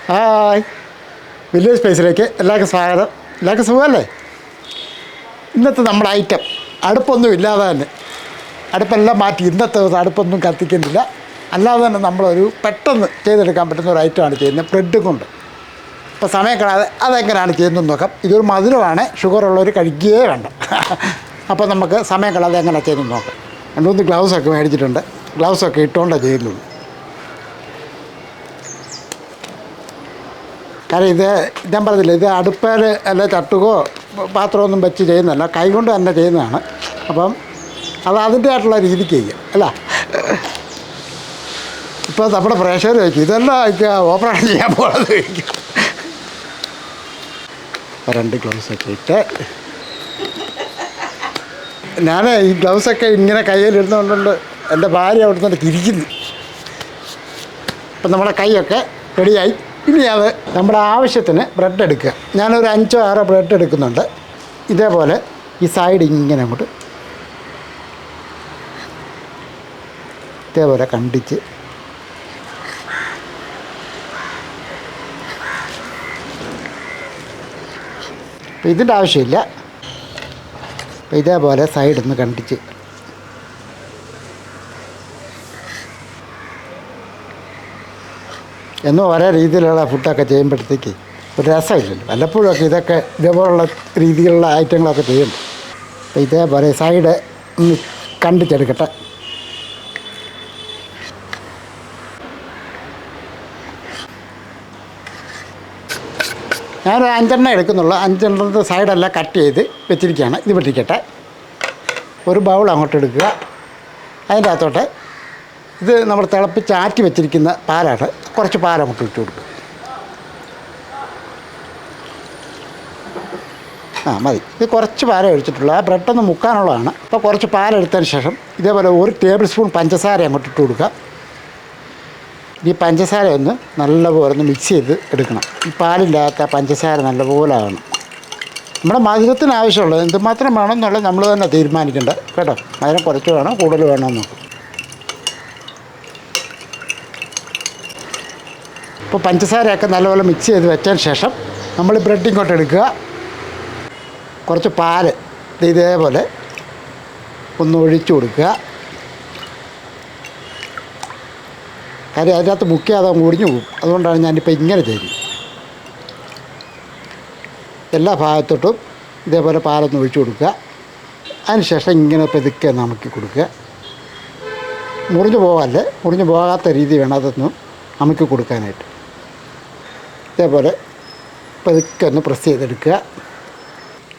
Hi, village സ്പേസിലേക്ക് എല്ലാവർക്കും സ്വാഗതം. എല്ലാവർക്കും സുഖമല്ലേ? ഇന്നത്തെ നമ്മുടെ ഐറ്റം അടുപ്പൊന്നും ഇല്ലാതെ തന്നെ, അടുപ്പെല്ലാം മാറ്റി ഇന്നത്തെ ദിവസം അടുപ്പൊന്നും കത്തിക്കുന്നില്ല, അല്ലാതെ തന്നെ നമ്മളൊരു പെട്ടെന്ന് ചെയ്തെടുക്കാൻ പറ്റുന്ന ഒരു ഐറ്റമാണ് ചെയ്യുന്നത്, ബ്രെഡ് കൊണ്ട്. ഇപ്പോൾ സമയം കളയാതെ അതെങ്ങനെയാണ് ചെയ്യുന്നതെന്ന് നോക്കാം. ഇതൊരു മധുരമാണ്, ഷുഗറുള്ളവർ കഴിക്കുകയേ വേണ്ട. അപ്പോൾ നമുക്ക് സമയം കളയാതെ എങ്ങനെ ചെയ്യുന്നത് നോക്കാം. രണ്ടുമൂന്ന് ഗ്ലൗസൊക്കെ മേടിച്ചിട്ടുണ്ട്, ഗ്ലൗസൊക്കെ ഇട്ടുകൊണ്ടാണ് ചെയ്യുന്നുള്ളൂ. കാരണം ഇത് ഞാൻ പറഞ്ഞില്ല, ഇത് അടുപ്പേൽ അല്ല ചട്ടുകോ പാത്രമൊന്നും വെച്ച് ചെയ്യുന്നതല്ല, കൈകൊണ്ട് തന്നെ ചെയ്യുന്നതാണ്. അപ്പം അത് അതിൻ്റെതായിട്ടുള്ള രീതിക്ക് ചെയ്യും അല്ല. ഇപ്പോൾ നമ്മുടെ പ്രേക്ഷകർ വയ്ക്കും ഇതെല്ലാം ഓപ്പറേഷൻ ചെയ്യാൻ പോകുന്നത് വയ്ക്കും. രണ്ട് ഗ്ലൗസൊക്കെ ഇട്ട് ഞാൻ ഈ ഗ്ലൗസൊക്കെ ഇങ്ങനെ കയ്യിലിരുന്നുകൊണ്ടുണ്ട് എൻ്റെ ഭാര്യ അവിടെ നിന്ന് തിരിക്കുന്നു. അപ്പം നമ്മുടെ കൈയൊക്കെ റെഡിയായി. ഇനി അത് നമ്മുടെ ആവശ്യത്തിന് ബ്രെഡ് എടുക്കുക. ഞാനൊരു 5-6 ബ്രെഡ് എടുക്കുന്നുണ്ട്. ഇതേപോലെ ഈ സൈഡ് ഇങ്ങനെ അങ്ങോട്ട് ഇതേപോലെ കണ്ടിച്ച് അപ്പം ഇതിൻ്റെ ആവശ്യമില്ല. അപ്പം ഇതേപോലെ സൈഡിൽ നിന്ന് കണ്ടിച്ച് എന്നും ഒരേ രീതിയിലുള്ള ഫുഡൊക്കെ ചെയ്യുമ്പോഴത്തേക്ക് ഒരു രസമില്ലല്ലോ. വല്ലപ്പോഴൊക്കെ ഇതൊക്കെ ഇതേപോലുള്ള രീതിയിലുള്ള ഐറ്റങ്ങളൊക്കെ ചെയ്യുമ്പോൾ അപ്പോൾ ഇതേപോലെ സൈഡ് ഒന്ന് കണ്ടിച്ചെടുക്കട്ടെ. ഞാനൊരു 5 എടുക്കുന്നുള്ളൂ. 5 സൈഡെല്ലാം കട്ട് ചെയ്ത് വെച്ചിരിക്കുകയാണ്. ഇത് വെട്ടിക്കട്ടെ. ഒരു ബൗൾ അങ്ങോട്ട് എടുക്കുക. അതിൻ്റെ അകത്തോട്ട് ഇത് നമ്മൾ തിളപ്പിച്ച് ആറ്റി വെച്ചിരിക്കുന്ന പാലാണ്. കുറച്ച് പാലങ്ങോട്ട് ഇട്ട് കൊടുക്കുക. മതി. ഇത് കുറച്ച് പാലം ഒഴിച്ചിട്ടുള്ളൂ. ആ ബ്രെഡൊന്ന് മുക്കാനുള്ളതാണ്. അപ്പോൾ കുറച്ച് പാലെടുത്തതിന് ശേഷം ഇതേപോലെ 1 ടേബിൾ സ്പൂൺ പഞ്ചസാര അങ്ങോട്ട് ഇട്ട് കൊടുക്കുക. ഈ പഞ്ചസാര ഒന്ന് നല്ലപോലെ ഒന്ന് മിക്സ് ചെയ്ത് എടുക്കണം. ഈ പാലിൻ്റെ അകത്ത് ആ പഞ്ചസാര നല്ലപോലെ ആകണം. നമ്മുടെ മധുരത്തിന് ആവശ്യമുള്ളത് എന്തുമാത്രം വേണമെന്നുള്ളത് നമ്മൾ തന്നെ തീരുമാനിക്കേണ്ടത് കേട്ടോ. മധുരം കുറച്ച് വേണോ കൂടുതൽ വേണമെന്ന് നോക്കും. ഇപ്പോൾ പഞ്ചസാരയൊക്കെ നല്ലപോലെ മിക്സ് ചെയ്ത് വെച്ചതിന് ശേഷം നമ്മൾ ബ്രെഡ് ഇങ്ങോട്ട് എടുക്കുക. കുറച്ച് പാല് ഇതേപോലെ ഒന്ന് ഒഴിച്ചു കൊടുക്കുക. കാര്യം അതിനകത്ത് മുക്കിയാതെ മുറിഞ്ഞു പോകും. അതുകൊണ്ടാണ് ഞാനിപ്പോൾ ഇങ്ങനെ ചെയ്യുന്നത്. എല്ലാ ഭാഗത്തോട്ടും ഇതേപോലെ പാലൊന്ന് ഒഴിച്ചു കൊടുക്കുക. അതിന് ശേഷം ഇങ്ങനെ പതുക്കെ നമുക്ക് കൊടുക്കുക. മുറിഞ്ഞു പോകാല്ലേ, മുറിഞ്ഞു പോകാത്ത രീതി വേണം അതൊന്നും നമുക്ക് കൊടുക്കാനായിട്ട്. ഇതേപോലെ പതുക്കെ ഒന്ന് പ്രസ് ചെയ്തെടുക്കുക.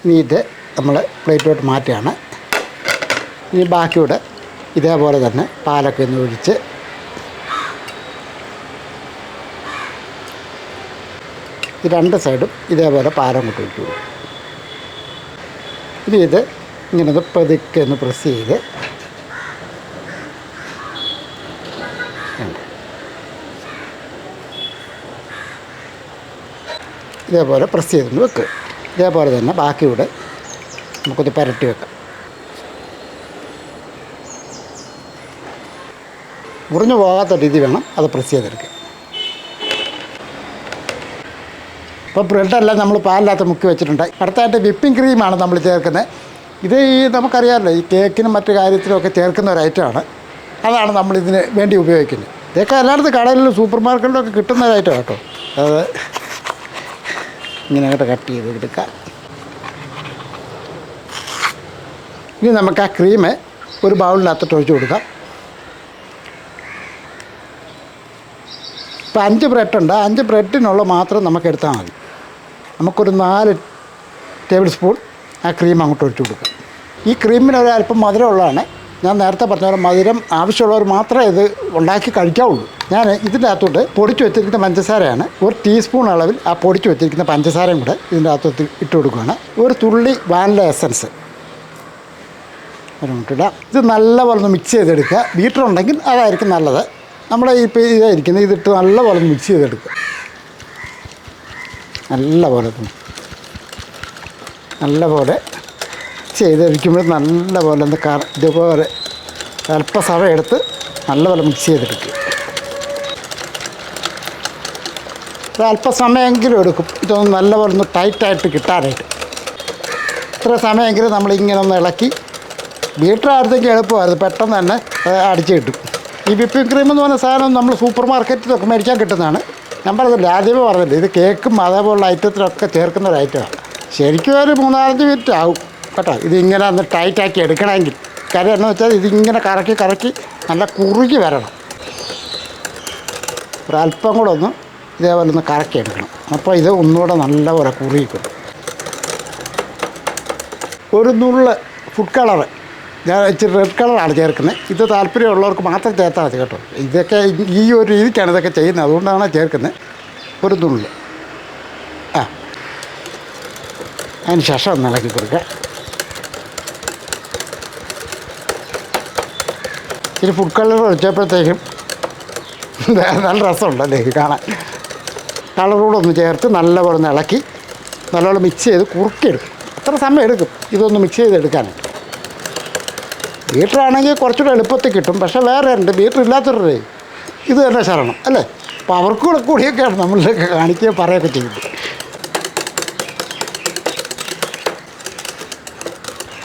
ഇനി ഇത് നമ്മൾ പ്ലേറ്റിലോട്ട് മാറ്റുകയാണ്. ഇനി ബാക്കിയൂടെ ഇതേപോലെ തന്നെ പാലൊക്കെ ഒന്ന് ഒഴിച്ച് ഈ 2 സൈഡും ഇതേപോലെ പാലം കൊണ്ട് ഒഴിച്ചു കൊടുക്കും. ഇനി ഇത് ഇങ്ങനെ പതുക്കെ ഒന്ന് പ്രസ് ചെയ്ത് ഇതേപോലെ പ്രസ് ചെയ്തുകൊണ്ട് വെക്കുക. ഇതേപോലെ തന്നെ ബാക്കിയൂടെ നമുക്കൊന്ന് പുരട്ടി വെക്കാം. മുറിഞ്ഞു പോകാത്ത രീതി വേണം അത് പ്രസ് ചെയ്തെടുക്കുക. ഇപ്പോൾ ബ്രെഡെല്ലാം നമ്മൾ പാലിനകത്ത് മുക്കി വെച്ചിട്ടുണ്ട്. അടുത്തായിട്ട് വിപ്പിംഗ് ക്രീമാണ് നമ്മൾ ചേർക്കുന്നത്. ഇത് നമുക്കറിയാമല്ലോ, ഈ കേക്കിനും മറ്റു കാര്യത്തിലുമൊക്കെ ചേർക്കുന്ന ഒരു ഐറ്റമാണ്. അതാണ് നമ്മളിതിന് വേണ്ടി ഉപയോഗിക്കുന്നത്. ഇതൊക്കെ എല്ലായിടത്തും കടകളിലും സൂപ്പർ മാർക്കറ്റിലൊക്കെ കിട്ടുന്ന ഒരു ഐറ്റം കേട്ടോ. അത് ഇങ്ങനെ അങ്ങോട്ട് കട്ട് ചെയ്ത് എടുക്കാം. ഇനി നമുക്ക് ആ ക്രീം ഒരു ബൗളിനകത്തോട്ട് ഒഴിച്ച് കൊടുക്കാം. ഇപ്പോൾ 5 ബ്രെഡുണ്ട്. 5 ബ്രെഡിനുള്ള മാത്രം നമുക്ക് എടുത്താൽ മതി. നമുക്കൊരു 4 ടേബിൾ സ്പൂൺ ആ ക്രീം അങ്ങോട്ട് ഒഴിച്ച് കൊടുക്കാം. ഈ ക്രീമിന് ഒരല്പം മധുരമുള്ളതാണ്. ഞാൻ നേരത്തെ പറഞ്ഞ പോലെ മധുരം ആവശ്യമുള്ളവർ മാത്രമേ ഇത് ഉണ്ടാക്കി കഴിക്കാവുള്ളൂ. ഞാൻ ഇതിൻ്റെ അകത്തോട്ട് പൊടിച്ച് വെച്ചിരിക്കുന്ന പഞ്ചസാരയാണ്. 1 ടീസ്പൂൺ അളവിൽ ആ പൊടിച്ച് വെച്ചിരിക്കുന്ന പഞ്ചസാരയും കൂടെ ഇതിൻ്റെ അകത്തോട്ട് ഇട്ട് കൊടുക്കുകയാണ്. ഒരു തുള്ളി വാനില എസൻസ് ഇടാം. ഇത് നല്ലപോലെ ഒന്ന് മിക്സ് ചെയ്തെടുക്കുക. ബീറ്റർ ഉണ്ടെങ്കിൽ അതായിരിക്കും നല്ലത്. നമ്മുടെ ഇപ്പോൾ ഇതായിരിക്കുന്നത് ഇതിട്ട് നല്ലപോലെ ഒന്ന് മിക്സ് ചെയ്തെടുക്കുക. നല്ലപോലെ ചെയ്തെടുക്കുമ്പോൾ നല്ലപോലെ ഒന്ന് ഇതുപോലെ അല്പസമയം എടുത്ത് നല്ലപോലെ മിക്സ് ചെയ്തെടുക്കുക. ഒരല്പസമയമെങ്കിലും എടുക്കും ഇതൊന്ന് നല്ലപോലെ ഒന്ന് ടൈറ്റായിട്ട് കിട്ടാനായിട്ട്. ഇത്ര സമയമെങ്കിലും നമ്മളിങ്ങനെ ഒന്ന് ഇളക്കി. ബീറ്റർ ആയിരുന്നെങ്കിൽ എളുപ്പമായിരുന്നു, പെട്ടെന്ന് തന്നെ അടിച്ച് കിട്ടും. ഈ വിപ്പിംഗ് ക്രീം എന്ന് പറഞ്ഞ സാധനം നമ്മൾ സൂപ്പർ മാർക്കറ്റിലൊക്കെ മേടിക്കാൻ കിട്ടുന്നതാണ്. ഞാൻ പറഞ്ഞില്ല, ആദ്യമേ പറഞ്ഞില്ല, ഇത് കേക്കും അതേപോലുള്ള ഐറ്റത്തിലൊക്കെ ചേർക്കുന്ന ഒരു ഐറ്റമാണ്. ശരിക്കും ഒരു 3-4 മിനിറ്റ് ആവും കേട്ടോ ഇതിങ്ങനെ ഒന്ന് ടൈറ്റാക്കി എടുക്കണമെങ്കിൽ. കാര്യം എന്ന് വെച്ചാൽ ഇതിങ്ങനെ കറക്കി കറക്കി നല്ല കുറുകി വരണം. ഒരല്പം കൂടെ ഒന്ന് ഇതേപോലെ ഒന്ന് കറക്കി എടുക്കണം. അപ്പോൾ ഇത് ഒന്നുകൂടെ നല്ലപോലെ കുറുകി കിട്ടും. ഒരു നുള്ള് ഫുഡ് കളറ്, ഞാൻ ഇച്ചിരി റെഡ് കളറാണ് ചേർക്കുന്നത്. ഇത് താല്പര്യമുള്ളവർക്ക് മാത്രം ചേർത്താൽ മതി കേട്ടോ. ഇതൊക്കെ ഈ ഒരു രീതിക്കാണ് ഇതൊക്കെ ചെയ്യുന്നത്, അതുകൊണ്ടാണ് ചേർക്കുന്നത്. ഒരു നുള്ള് അതിന് ശേഷം ഒന്ന് ഇളക്കി കൊടുക്കുക. ഇനി ഫുഡ് കളർ ഒഴിച്ചപ്പോഴത്തേക്കും നല്ല രസമുണ്ടല്ലേ കാണാൻ. കളറൂടെ ഒന്ന് ചേർത്ത് നല്ലപോലെ ഒന്ന് ഇളക്കി നല്ലപോലെ മിക്സ് ചെയ്ത് കുറുക്കിയെടുക്കും. അത്ര സമയം എടുക്കും ഇതൊന്ന് മിക്സ് ചെയ്തെടുക്കാനായിട്ട്. ബീറ്ററാണെങ്കിൽ കുറച്ചുകൂടെ എളുപ്പത്തിൽ കിട്ടും. പക്ഷേ വേറെ ഉണ്ട്, ബീറ്റർ ഇല്ലാത്തവരുടെ ഇത് തന്നെ ശരണം അല്ലേ. അപ്പോൾ അവർക്കൂടെ കൂടിയൊക്കെയാണ് നമ്മളിതൊക്കെ കാണിക്കുകയും പറയുകയൊക്കെ ചെയ്യുന്നത്.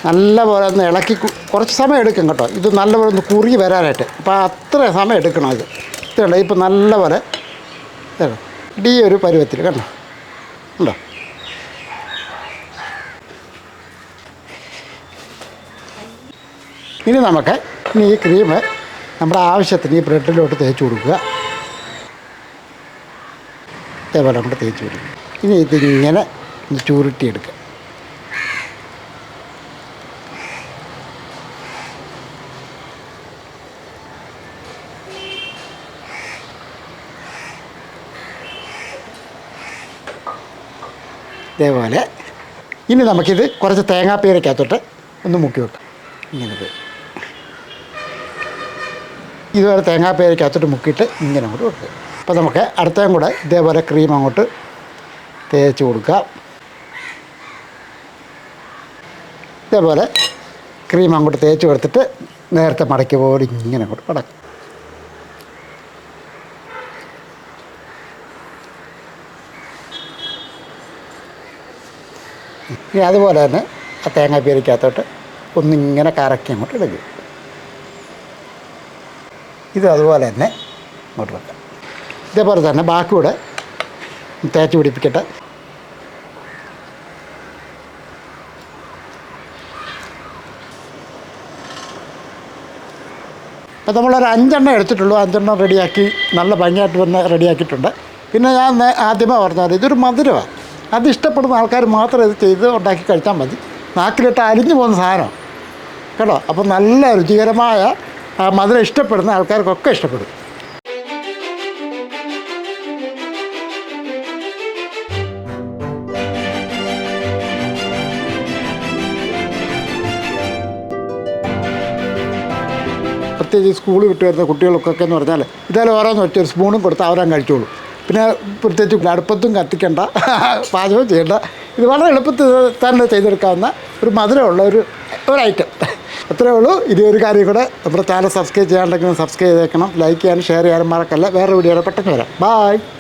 നല്ലപോലെ ഒന്ന് ഇളക്കി കുറച്ച് സമയം എടുക്കും കേട്ടോ ഇത് നല്ലപോലെ ഒന്ന് കുറുകി വരാനായിട്ട്. അപ്പോൾ അത്ര സമയം എടുക്കണം ഇത്. ഇതുണ്ട് ഇപ്പോൾ നല്ലപോലെ ഈ ഒരു പരുവത്തിൽ കണ്ടോ ഉണ്ടോ. ഇനി നമുക്ക് ഈ ക്രീം നമ്മുടെ ആവശ്യത്തിന് ഈ ബ്രെഡിലോട്ട് തേച്ച് കൊടുക്കുക. അതേപോലെ നമ്മൾ തേച്ച് കൊടുക്കുക. ഇനി ഇതിങ്ങനെ ചുരുട്ടിയെടുക്കുക. ഇതേപോലെ ഇനി നമുക്കിത് കുറച്ച് തേങ്ങാപ്പീരക്കകത്തോട്ട് ഒന്ന് മുക്കി വെക്കാം. ഇങ്ങനെ ഇതുപോലെ തേങ്ങാപ്പീരക്കകത്തോട്ട് മുക്കിയിട്ട് ഇങ്ങനെ അങ്ങോട്ട് വെക്കുക. അപ്പോൾ നമുക്ക് അടുത്തതും കൂടെ ഇതേപോലെ ക്രീം അങ്ങോട്ട് തേച്ച് കൊടുക്കുക. ഇതേപോലെ ക്രീം അങ്ങോട്ട് തേച്ച് കൊടുത്തിട്ട് നേരത്തെ മടക്കിയ പോലെ ഇങ്ങനെ അങ്ങോട്ട് മടക്കും. ഇനി അതുപോലെ തന്നെ ആ തേങ്ങാപ്പീരക്കകത്തോട്ട് ഒന്നിങ്ങനെ കറക്കി അങ്ങോട്ട് എടുക്കും. ഇത് അതുപോലെ തന്നെ അങ്ങോട്ട് വെക്കാം. ഇതേപോലെ തന്നെ ബാക്കി കൂടെ തേച്ച് പിടിപ്പിക്കട്ടെ. അപ്പോൾ നമ്മളൊരു 5 എടുത്തിട്ടുള്ളൂ. 5 റെഡിയാക്കി നല്ല ഭംഗിയായിട്ട് വന്ന് റെഡിയാക്കിയിട്ടുണ്ട്. പിന്നെ ഞാൻ ആദ്യമേ പറഞ്ഞാൽ ഇതൊരു മധുരമാണ്. അത് ഇഷ്ടപ്പെടുന്ന ആൾക്കാർ മാത്രം ഇത് ചെയ്ത് ഉണ്ടാക്കി കഴിച്ചാൽ മതി. നാക്കിലിട്ട് അലിഞ്ഞു പോകുന്ന സാധനം കേട്ടോ. അപ്പോൾ നല്ല രുചികരമായ മധുരം ഇഷ്ടപ്പെടുന്ന ആൾക്കാർക്കൊക്കെ ഇഷ്ടപ്പെടും. പ്രത്യേകിച്ച് സ്കൂൾ വിട്ട് വരുന്ന കുട്ടികൾക്കൊക്കെ എന്ന് പറഞ്ഞാൽ ഇതായാലും ഓരോന്ന് വെച്ചൊരു സ്പൂണും കൊടുത്ത് അവരങ്ങ് കഴിച്ചോളൂ. പിന്നെ പ്രത്യേകിച്ച് അടുപ്പത്തും കത്തിക്കേണ്ട, പാചകം ചെയ്യേണ്ട. ഇത് വളരെ എളുപ്പത്തിൽ തന്നെ ചെയ്തെടുക്കാവുന്ന ഒരു മധുരമുള്ള ഒരു ഐറ്റം. അത്രയേ ഉള്ളൂ. ഇനി ഒരു കാര്യം കൂടെ, നമ്മുടെ ചാനൽ സബ്സ്ക്രൈബ് ചെയ്യാണ്ടെങ്കിലും സബ്സ്ക്രൈബ് ചെയ്തേക്കണം. ലൈക്ക് ചെയ്യാനും ഷെയർ ചെയ്യാനും മറക്കല്ല. വേറെ വീഡിയോയുടെ പെട്ടെന്ന് വരാം. ബായ്.